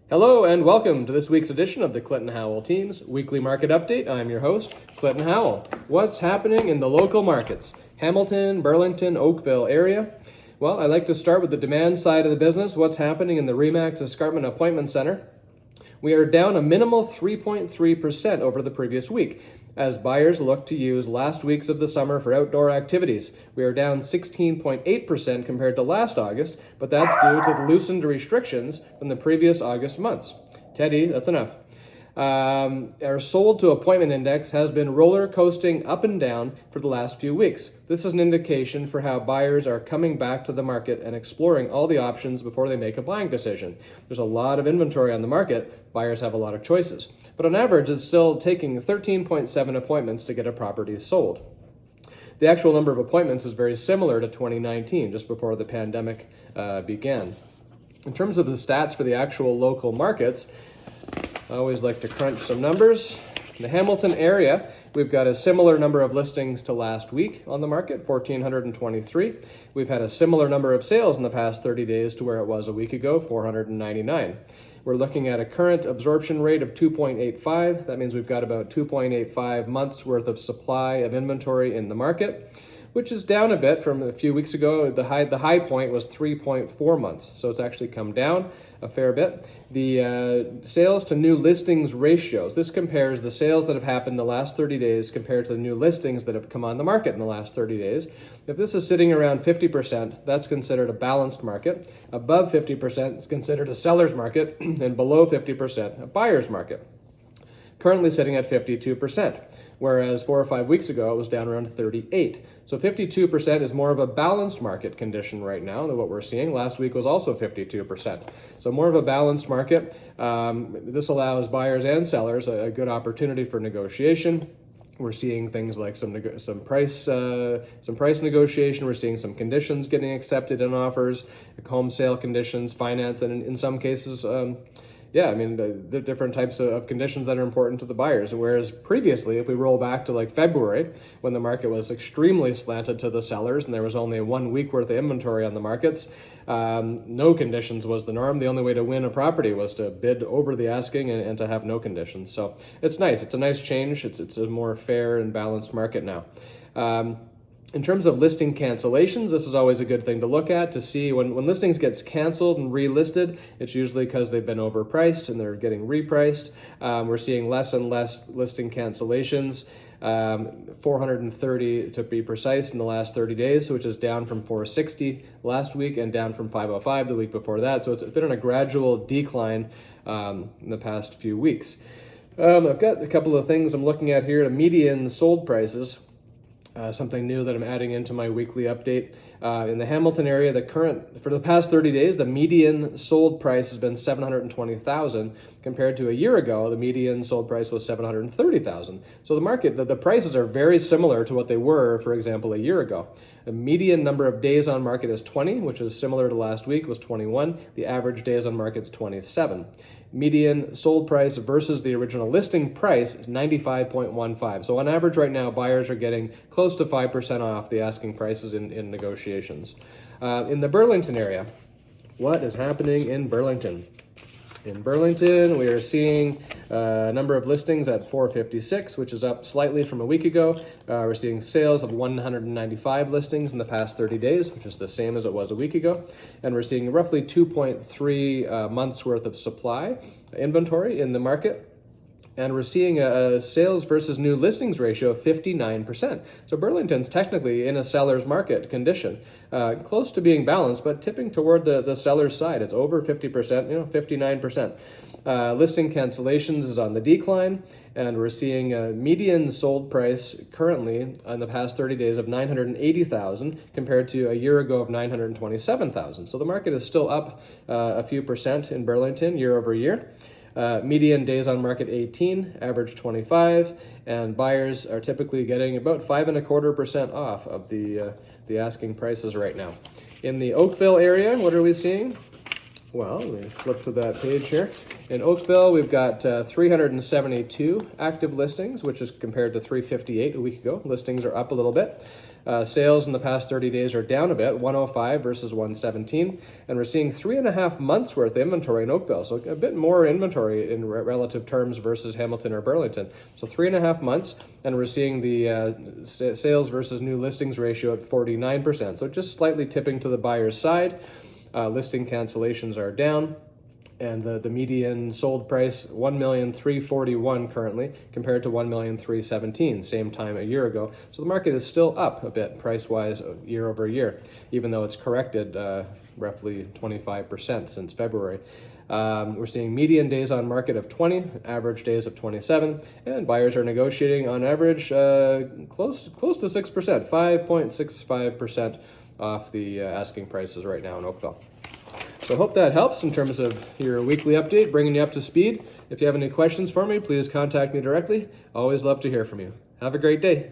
Hello and welcome to this week's edition of the Clinton Howell Team's Weekly Market Update. I'm your host, Clinton Howell. What's happening in the local markets? Hamilton, Burlington, Oakville area? Well, I like to start with the demand side of the business. What's happening in the RE/MAX Escarpment Appointment Center? We are down a minimal 3.3% over the previous week, as buyers look to use last weeks of the summer for outdoor activities. We are down 16.8% compared to last August, but that's due to the loosened restrictions from the previous August months. Teddy, that's enough. Our sold to appointment index has been roller coasting up and down for the last few weeks. This is an indication for how buyers are coming back to the market and exploring all the options before they make a buying decision. There's a lot of inventory on the market. Buyers have a lot of choices. But on average, it's still taking 13.7 appointments to get a property sold. The actual number of appointments is very similar to 2019, just before the pandemic began. In terms of the stats for the actual local markets, I always like to crunch some numbers. In the Hamilton area, we've got a similar number of listings to last week on the market, 1,423. We've had a similar number of sales in the past 30 days to where it was a week ago, 499. We're looking at a current absorption rate of 2.85. That means we've got about 2.85 months worth of supply of inventory in the market, which is down a bit from a few weeks ago. The high point was 3.4 months, so it's actually come down a fair bit. The sales to new listings ratios, this compares the sales that have happened in the last 30 days compared to the new listings that have come on the market in the last 30 days. If this is sitting around 50%, that's considered a balanced market. Above 50% is considered a seller's market, and below 50%, a buyer's market. Currently sitting at 52%, whereas 4 or 5 weeks ago it was down around 38. So 52% is more of a balanced market condition right now than what we're seeing. Last week was also 52%. So more of a balanced market. This allows buyers and sellers a good opportunity for negotiation. We're seeing things like some price negotiation. We're seeing some conditions getting accepted in offers, like home sale conditions, finance, and in some cases, the different types of conditions that are important to the buyers. Whereas previously, if we roll back to like February, when the market was extremely slanted to the sellers and there was only 1 week worth of inventory on the markets, no conditions was the norm. The only way to win a property was to bid over the asking and to have no conditions. So it's nice. It's a nice change. It's a more fair and balanced market now. In terms of listing cancellations, this is always a good thing to look at to see when listings gets canceled and relisted. It's usually because they've been overpriced and they're getting repriced. We're seeing less and less listing cancellations, 430 to be precise in the last 30 days, which is down from 460 last week and down from 505 the week before that. So it's been on a gradual decline in the past few weeks. I've got a couple of things I'm looking at here. The median sold prices. Something new that I'm adding into my weekly update. In the Hamilton area, for the past 30 days, the median sold price has been $720,000 compared to a year ago. The median sold price was $730,000. So the prices are very similar to what they were, for example, a year ago. The median number of days on market is 20, which is similar to last week, was 21. The average days on market is 27. Median sold price versus the original listing price is 95.15. So on average right now, buyers are getting close to 5% off the asking prices in negotiations. In the Burlington area, what is happening in Burlington? In Burlington, we are seeing a number of listings at 456, which is up slightly from a week ago. We're seeing sales of 195 listings in the past 30 days, which is the same as it was a week ago. And we're seeing roughly 2.3 months worth of supply inventory in the market. And we're seeing a sales versus new listings ratio of 59%. So Burlington's technically in a seller's market condition, close to being balanced, but tipping toward the seller's side. It's over 50%, 59%. Listing cancellations is on the decline, and we're seeing a median sold price currently in the past 30 days of $980,000 compared to a year ago of $927,000. So the market is still up a few percent in Burlington year over year. Median days on market 18, average 25, and buyers are typically getting about 5.25% off of the asking prices right now. In the Oakville area, what are we seeing? Well, let me flip to that page here. In Oakville, we've got 372 active listings, which is compared to 358 a week ago. Listings are up a little bit. Sales in the past 30 days are down a bit, 105 versus 117, and we're seeing 3.5 months worth of inventory in Oakville, so a bit more inventory in relative terms versus Hamilton or Burlington. So 3.5 months, and we're seeing the sales versus new listings ratio at 49%, so just slightly tipping to the buyer's side. Listing cancellations are down. And the median sold price, $1,341,000 currently, compared to $1,317,000 same time a year ago. So the market is still up a bit price-wise year over year, even though it's corrected roughly 25% since February. We're seeing median days on market of 20, average days of 27, and buyers are negotiating on average close to 6%, 5.65% off the asking prices right now in Oakville. So I hope that helps in terms of your weekly update, bringing you up to speed. If you have any questions for me, please contact me directly. Always love to hear from you. Have a great day.